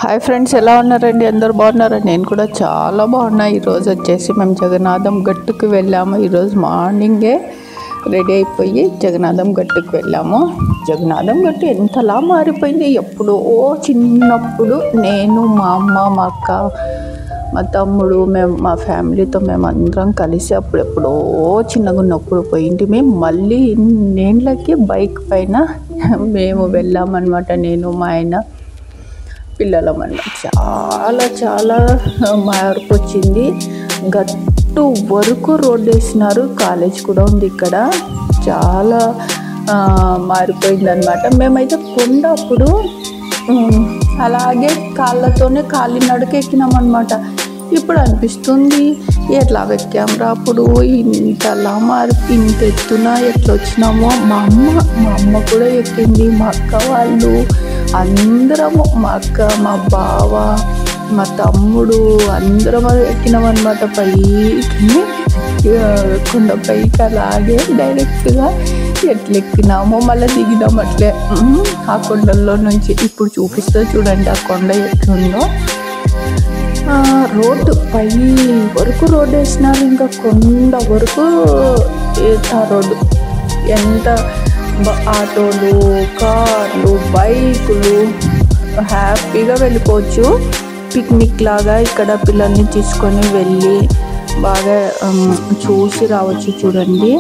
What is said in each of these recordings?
Hi friends, ఎలా ఉన్నారండి? అందరు బాగున్నారా? నేను కూడా చాలా బాగున్నా. ఈరోజు వచ్చేసి మేము జగన్నాథం గట్టుకు వెళ్ళాము. ఈరోజు మార్నింగే రెడీ అయిపోయి జగన్నాథం గట్టుకు వెళ్ళాము. జగన్నాథం గట్టు ఎంతలా మారిపోయింది. ఎప్పుడో చిన్నప్పుడు నేను, మా అమ్మ, మా అక్క, మా తమ్ముడు, మా ఫ్యామిలీతో అందరం కలిసి అప్పుడెప్పుడో చిన్నగా ఉన్నప్పుడు పోయింది. మేము మళ్ళీ ఇన్నేళ్ళకి బైక్ పైన మేము వెళ్ళామన్నమాట. నేను, మా ఆయన, పిల్లలమన్న చాలా చాలా మార్పు వచ్చింది. గట్టు వరకు రోడ్డు వేసినారు. కాలేజ్ కూడా ఉంది ఇక్కడ. చాలా మారిపోయింది అనమాట. మేమైతే కొండ అప్పుడు అలాగే కాళ్ళతోనే కాలినడక ఎక్కినామన్నమాట. ఇప్పుడు అనిపిస్తుంది ఎట్లా ఎక్కాంరా అప్పుడు, ఇంతలా ఇంత ఎత్తున ఎట్లా వచ్చినామో. మా అమ్మ కూడా ఎక్కింది, మా అక్క వాళ్ళు అందరము, మా అక్క, మా బావ, మా తమ్ముడు అందరం ఎక్కినామన్నమాట. పైకి కొండ పైకి అలాగే డైరెక్ట్గా ఎట్లా ఎక్కినామో మళ్ళీ దిగినాము అట్లే ఆ కొండల్లో నుంచి. ఇప్పుడు చూపిస్తా చూడండి ఆ కొండ ఎట్లుందో. రోడ్డు పై వరకు రోడ్డు వేసినారు. ఇంకా కొండ వరకు ఆ రోడ్డు ఎంత ఆటోలు, కార్లు, బైకులు హ్యాపీగా వెళ్ళిపోవచ్చు. పిక్నిక్ లాగా ఇక్కడ పిల్లల్ని తీసుకొని వెళ్ళి బాగా చూసి రావచ్చు. చూడండి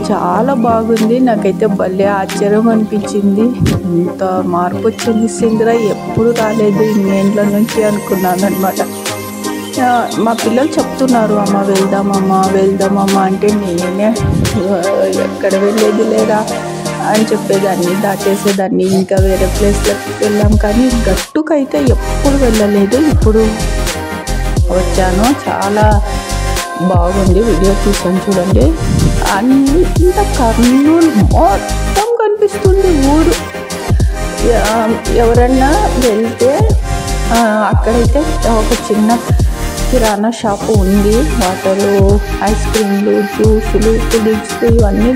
చాలా బాగుంది. నాకైతే భలే ఆశ్చర్యం అనిపించింది. ఇంత మార్పు వచ్చింది సింద్రా, ఎప్పుడు రాలేదు ఇన్నేళ్ళ నుంచి అనుకున్నాను అనమాట. మా పిల్లలు చెప్తున్నారు, అమ్మ వెళ్దామమ్మా అంటే నేనే ఎక్కడ వెళ్ళేది లేరా అని చెప్పేదాన్ని, దాటేసేదాన్ని. ఇంకా వేరే ప్లేస్లకు వెళ్ళాం కానీ గట్టుకైతే ఎప్పుడు వెళ్ళలేదు. ఇప్పుడు వచ్చాను, చాలా బాగుంది. వీడియో తీసాను చూడండి. అంత కర్నూలు మొత్తం కనిపిస్తుంది ఊరు. ఎవరన్నా వెళ్తే అక్కడైతే ఒక చిన్న కిరాణా షాపు ఉంది. వాటరు, ఐస్ క్రీమ్లు, జ్యూసులు, పులిక్స్ ఇవన్నీ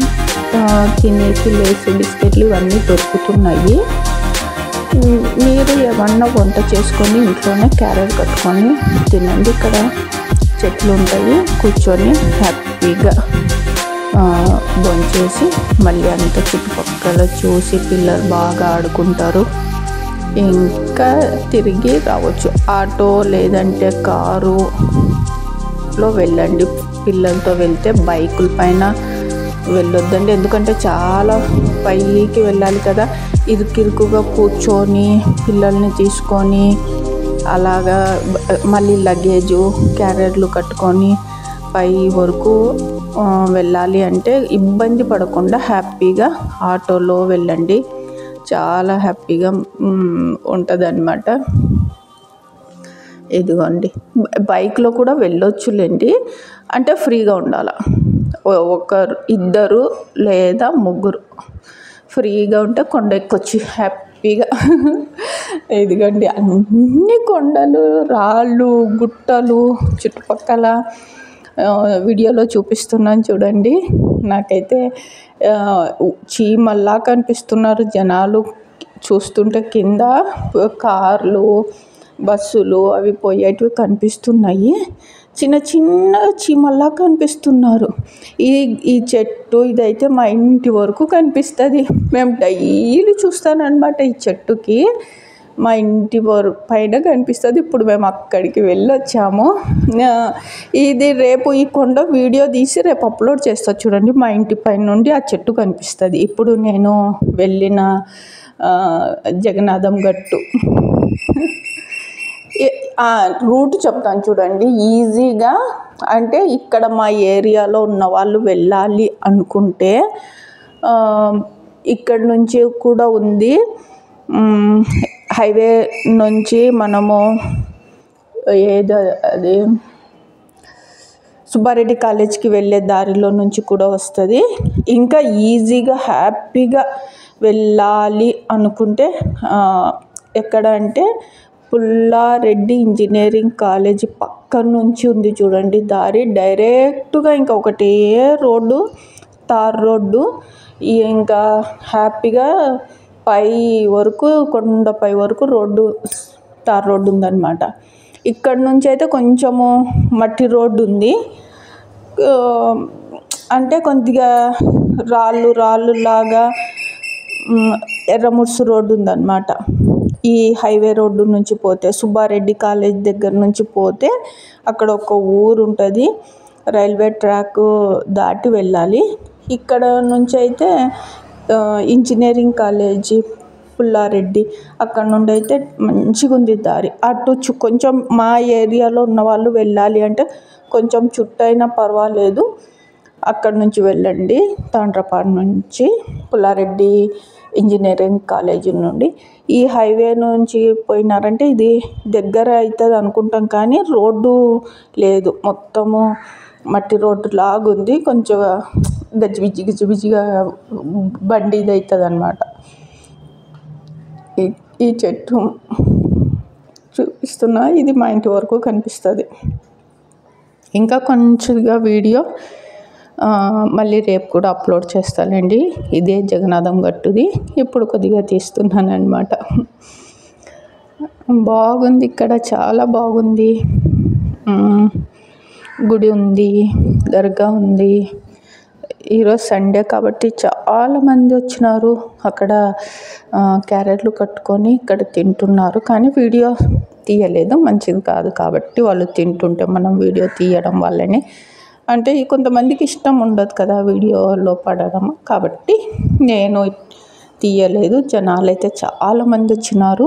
తినేసి లేసు బిస్కెట్లు ఇవన్నీ దొరుకుతున్నాయి. మీరు ఏమన్నా వంట చేసుకొని ఇంట్లోనే క్యారెట్ కట్టుకొని తినండి. ఇక్కడ చెట్లు ఉంటాయి, కూర్చొని హ్యాపీగా భోంచేసి మళ్ళీ అంత చుట్టుపక్కల చూసి పిల్లలు బాగా ఆడుకుంటారు. ఇంకా తిరిగి రావచ్చు. ఆటో లేదంటే కారులో వెళ్ళండి. పిల్లలతో వెళ్తే బైకుల పైన వెళ్ళొద్దండి, ఎందుకంటే చాలా పైకి వెళ్ళాలి కదా. ఇరుకుగా కూర్చొని పిల్లల్ని తీసుకొని అలాగా మళ్ళీ లగేజు, క్యారెట్లు కట్టుకొని పై వరకు వెళ్ళాలి అంటే ఇబ్బంది పడకుండా హ్యాపీగా ఆటోలో వెళ్ళండి. చాలా హ్యాపీగా ఉంటుందన్నమాట. ఇదిగోండి, బైక్లో కూడా వెళ్ళొచ్చులేండి, అంటే ఫ్రీగా ఉండాలి. ఇద్దరు లేదా ముగ్గురు ఫ్రీగా ఉంటే కొండ ఎక్కొచ్చి హ్యాపీగా. ఇదిగోండి, అన్ని కొండలు, రాళ్ళు, గుట్టలు చుట్టుపక్కల వీడియోలో చూపిస్తున్నాను చూడండి. నాకైతే చీమల్లా కనిపిస్తున్నారు జనాలు. చూస్తుంటే కింద కార్లు, బస్సులు అవి పోయేటివి కనిపిస్తున్నాయి. చిన్న చిన్న చీమల్లా కనిపిస్తున్నారు. ఈ చెట్టు ఇదైతే మా ఇంటి వరకు కనిపిస్తుంది. మేము డైలీ చూస్తానన్నమాట ఈ చెట్టుకి. మా ఇంటి పైన కనిపిస్తుంది. ఇప్పుడు మేము అక్కడికి వెళ్ళొచ్చాము. ఇది రేపు ఈ కొండ వీడియో తీసి రేపు అప్లోడ్ చేస్తా చూడండి. మా ఇంటి పైన నుండి ఆ చెట్టు కనిపిస్తుంది. ఇప్పుడు నేను వెళ్ళిన జగన్నాథం గట్టు రూట్ చెప్తాను చూడండి. ఈజీగా అంటే ఇక్కడ మా ఏరియాలో ఉన్న వాళ్ళు వెళ్ళాలి అనుకుంటే ఇక్కడ నుంచి కూడా ఉంది. హైవే నుంచి మనము అది సుబ్బారెడ్డి కాలేజ్కి వెళ్ళే దారిలో నుంచి కూడా వస్తుంది. ఇంకా ఈజీగా హ్యాపీగా వెళ్ళాలి అనుకుంటే ఎక్కడ అంటే పుల్లారెడ్డి ఇంజనీరింగ్ కాలేజీ పక్క నుంచి ఉంది చూడండి దారి. డైరెక్ట్గా ఇంకా ఒకటే రోడ్డు, తార్ రోడ్డు. ఇంకా హ్యాపీగా పై వరకు కొండపై వరకు రోడ్డు తార్ రోడ్డు ఉందన్నమాట. ఇక్కడ నుంచి అయితే కొంచెము మట్టి రోడ్డు ఉంది, అంటే కొద్దిగా రాళ్ళు లాగా ఎర్రముర్సు రోడ్డు ఉందన్నమాట. ఈ హైవే రోడ్డు నుంచి పోతే సుబ్బారెడ్డి కాలేజ్ దగ్గర నుంచి పోతే అక్కడ ఒక ఊరు ఉంటుంది, రైల్వే ట్రాక్ దాటి వెళ్ళాలి. ఇక్కడ నుంచి అయితే ఇంజనీరింగ్ కాలేజీ పుల్లారెడ్డి అక్కడ నుండి అయితే మంచిగా ఉంది దారి. అటు కొంచెం మా ఏరియాలో ఉన్న వాళ్ళు వెళ్ళాలి అంటే కొంచెం చుట్టైనా పర్వాలేదు, అక్కడ నుంచి వెళ్ళండి. తాండ్రపాడు నుంచి పుల్లారెడ్డి ఇంజనీరింగ్ కాలేజీ నుండి ఈ హైవే నుంచి పోయినారంటే ఇది దగ్గర అవుతుంది అనుకుంటాం, కానీ రోడ్డు లేదు, మొత్తము మట్టి రోడ్డు లాగుంది. కొంచెం గజిబిజిగా బండి ఇది అవుతుంది అన్నమాట. ఈ చెట్టు చూపిస్తున్నా, ఇది మా ఇంటి వరకు కనిపిస్తుంది. ఇంకా కొంచెంగా వీడియో మళ్ళీ రేపు కూడా అప్లోడ్ చేస్తానండి. ఇదే జగన్నాథం గట్టుది, ఇప్పుడు కొద్దిగా తీస్తున్నాను అన్నమాట. బాగుంది, ఇక్కడ చాలా బాగుంది. గుడి ఉంది, దర్గా ఉంది. ఈరోజు సండే కాబట్టి చాలామంది వచ్చినారు. అక్కడ క్యారెట్లు కట్టుకొని ఇక్కడ తింటున్నారు, కానీ వీడియో తీయలేదు, మంచిది కాదు కాబట్టి వాళ్ళు తింటుంటే మనం వీడియో తీయడం వల్లనే, అంటే కొంతమందికి ఇష్టం ఉండదు కదా వీడియోలో పడడం, కాబట్టి నేను తీయలేదు. జనాలు అయితే చాలామంది వచ్చినారు.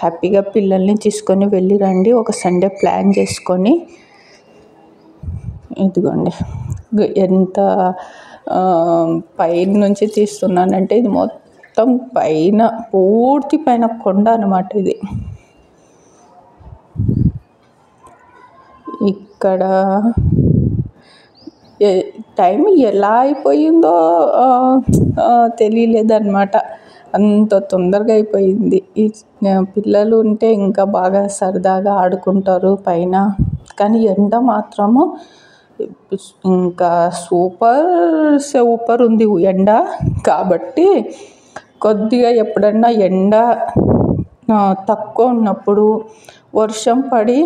హ్యాపీగా పిల్లల్ని తీసుకొని వెళ్ళి రండి, ఒక సండే ప్లాన్ చేసుకొని. ఇదిగోండి ఎంత పైన నుంచి తీస్తున్నానంటే ఇది మొత్తం పైన, పూర్తి పైన కొండ అన్నమాట ఇది. ఇక్కడ టైం ఎలా అయిపోయిందో తెలియలేదన్నమాట, అంత తొందరగా అయిపోయింది. ఈ పిల్లలు ఉంటే ఇంకా బాగా సరదాగా ఆడుకుంటారు పైన, కానీ ఎండ మాత్రము ఇంకా సూపర్ ఉంది ఎండ. కాబట్టి కొద్దిగా ఎప్పుడన్నా ఎండ తక్కువ ఉన్నప్పుడు, వర్షం పడి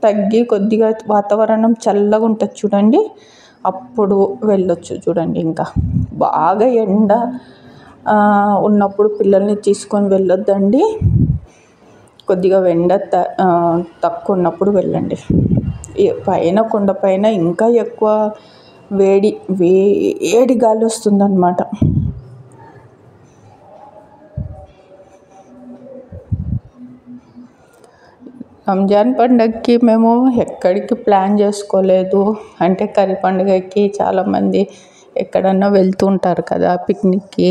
తగ్గి కొద్దిగా వాతావరణం చల్లగా ఉంటుంది చూడండి, అప్పుడు వెళ్ళొచ్చు చూడండి. ఇంకా బాగా ఎండ ఉన్నప్పుడు పిల్లల్ని తీసుకొని వెళ్ళొద్దండి, కొద్దిగా ఎండ తక్కువ ఉన్నప్పుడు వెళ్ళండి. పైన కొండ పైన ఇంకా ఎక్కువ వేడి గాలి వస్తుందన్నమాట. రంజాన్ పండుగకి మేము ఎక్కడికి ప్లాన్ చేసుకోలేదు, అంటే కర్రీ పండుగకి చాలామంది ఎక్కడన్నా వెళ్తూ ఉంటారు కదా పిక్నిక్కి,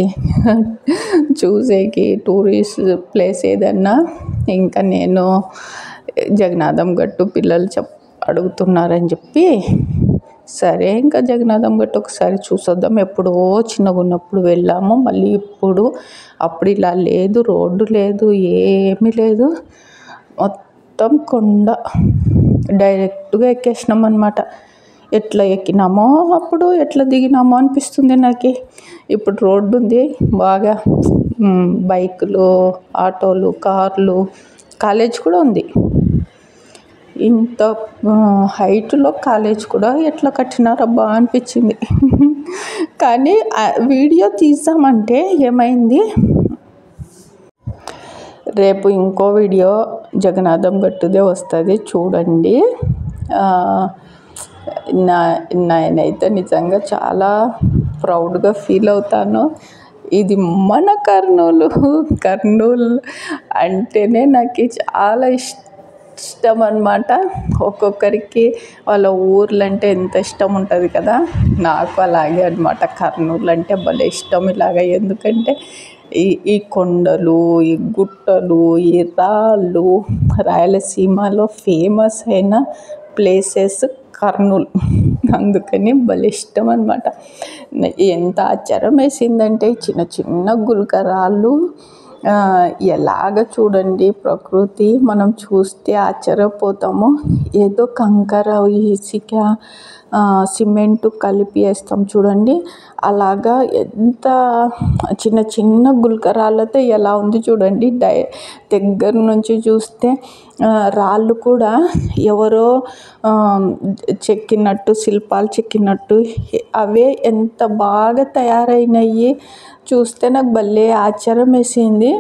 చూసేకి టూరిస్ట్ ప్లేస్ ఏదన్నా. ఇంకా నేను జగన్నాథం గట్టు పిల్లలు అడుగుతున్నారని చెప్పి, సరే ఇంకా జగన్నాథం గట్టు ఒకసారి చూసొద్దాం. ఎప్పుడో చిన్నగా ఉన్నప్పుడు వెళ్ళాము, మళ్ళీ అప్పుడు ఇలా లేదు, రోడ్డు లేదు, ఏమీ లేదు, మొత్తం కొండ. డైరెక్ట్గా ఎక్కేసినాం అన్నమాట. ఎట్లా ఎక్కినామో అప్పుడు ఎట్లా దిగినామో అనిపిస్తుంది నాకు. ఇప్పుడు రోడ్డు ఉంది బాగా, బైకులు, ఆటోలు, కార్లు, కాలేజ్ కూడా ఉంది. ఇంత హైట్లో కాలేజ్ కూడా ఎట్లా కట్టినారబ్బా అనిపించింది. కానీ వీడియో తీసామంటే ఏమైంది, రేపు ఇంకో వీడియో జగన్నాథం గట్టుదే వస్తుంది చూడండి. నేనైతే నిజంగా చాలా ప్రౌడ్గా ఫీల్ అవుతాను. ఇది మన కర్నూలు అంటేనే నాకు చాలా ఇష్టం అన్నమాట. ఒక్కొక్కరికి వాళ్ళ ఊర్లు అంటే ఎంత ఇష్టం ఉంటుంది కదా, నాకు అలాగే అన్నమాట. కర్నూలు అంటే భలే ఇష్టం ఇలాగ, ఎందుకంటే ఈ కొండలు, ఈ గుట్టలు, ఈ రాళ్ళు, రాయలసీమలో ఫేమస్ అయిన ప్లేసెస్ కర్నూలు, అందుకని భలే ఇష్టం అన్నమాట. ఎంత ఆశ్చర్యం వేసిందంటే చిన్న చిన్న గులకరాళ్ళు ఎలాగ చూడండి ప్రకృతి మనం చూస్తే ఆశ్చర్యపోతాము. ఏదో కంకర ఇసుక సిమెంటు కలిపి వేస్తాం చూడండి, అలాగా ఎంత చిన్న చిన్న గులకరాళ్ళతో ఎలా ఉంది చూడండి. దగ్గర నుంచి చూస్తే రాళ్ళు కూడా ఎవరో చెక్కినట్టు, శిల్పాలు చెక్కినట్టు అవే ఎంత బాగా తయారైనాయి. చూస్తే నాకు భలే ఆశ్చర్యం వేసింది.